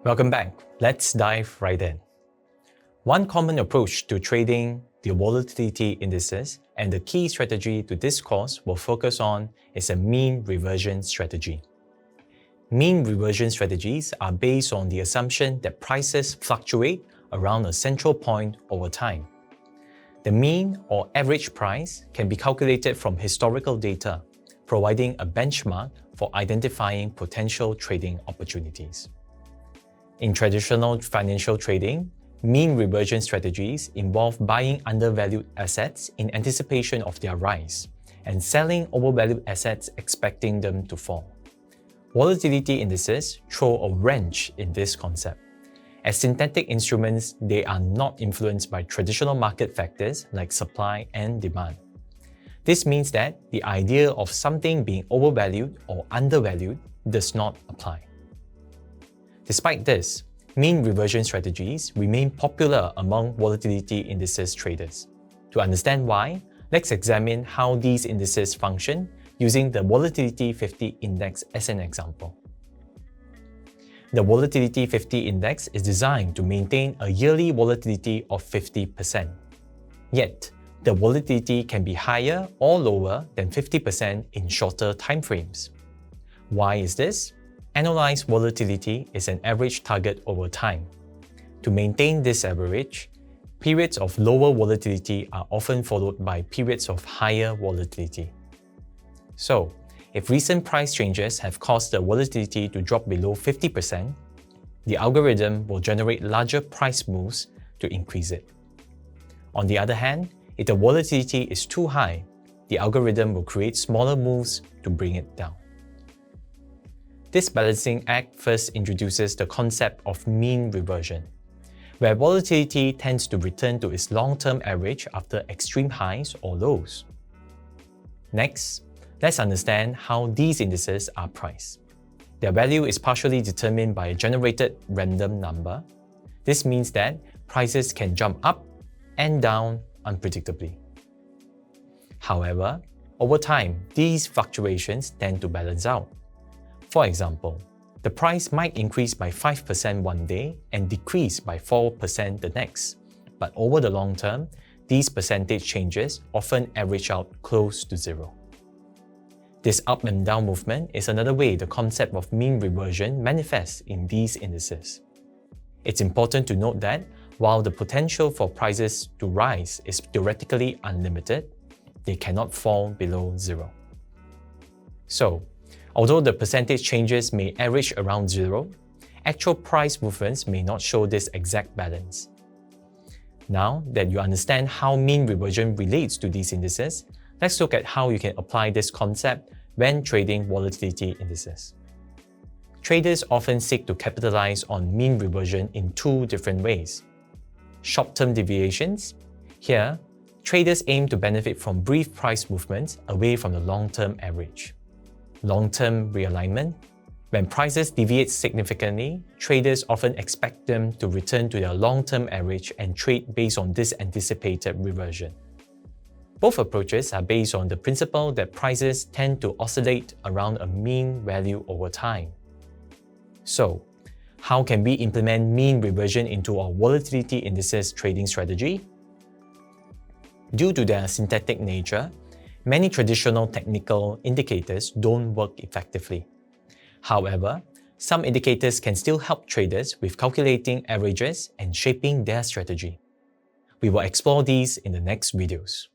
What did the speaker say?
Welcome back. Let's dive right in. One common approach to trading the volatility indices and the key strategy to this course will focus on is a mean reversion strategy. Mean reversion strategies are based on the assumption that prices fluctuate around a central point over time. The mean or average price can be calculated from historical data, providing a benchmark for identifying potential trading opportunities. In traditional financial trading, mean reversion strategies involve buying undervalued assets in anticipation of their rise and selling overvalued assets expecting them to fall. Volatility indices throw a wrench in this concept. As synthetic instruments, they are not influenced by traditional market factors like supply and demand. This means that the idea of something being overvalued or undervalued does not apply. Despite this, mean reversion strategies remain popular among volatility indices traders. To understand why, let's examine how these indices function using the Volatility 50 Index as an example. The Volatility 50 Index is designed to maintain a yearly volatility of 50%. Yet, the volatility can be higher or lower than 50% in shorter timeframes. Why is this? Annualized volatility is an average target over time. To maintain this average, periods of lower volatility are often followed by periods of higher volatility. So, if recent price changes have caused the volatility to drop below 50%, the algorithm will generate larger price moves to increase it. On the other hand, if the volatility is too high, the algorithm will create smaller moves to bring it down. This balancing act first introduces the concept of mean reversion, where volatility tends to return to its long-term average after extreme highs or lows. Next, let's understand how these indices are priced. Their value is partially determined by a generated random number. This means that prices can jump up and down unpredictably. However, over time, these fluctuations tend to balance out. For example, the price might increase by 5% one day and decrease by 4% the next, but over the long term, these percentage changes often average out close to zero. This up and down movement is another way the concept of mean reversion manifests in these indices. It's important to note that while the potential for prices to rise is theoretically unlimited, they cannot fall below zero. So, although the percentage changes may average around zero, actual price movements may not show this exact balance. Now that you understand how mean reversion relates to these indices, let's look at how you can apply this concept when trading volatility indices. Traders often seek to capitalize on mean reversion in two different ways. Short-term deviations. Here, traders aim to benefit from brief price movements away from the long-term average. Long-term realignment. When prices deviate significantly, traders often expect them to return to their long-term average and trade based on this anticipated reversion. Both approaches are based on the principle that prices tend to oscillate around a mean value over time. So, how can we implement mean reversion into our volatility indices trading strategy? Due to their synthetic nature, many traditional technical indicators don't work effectively. However, some indicators can still help traders with calculating averages and shaping their strategy. We will explore these in the next videos.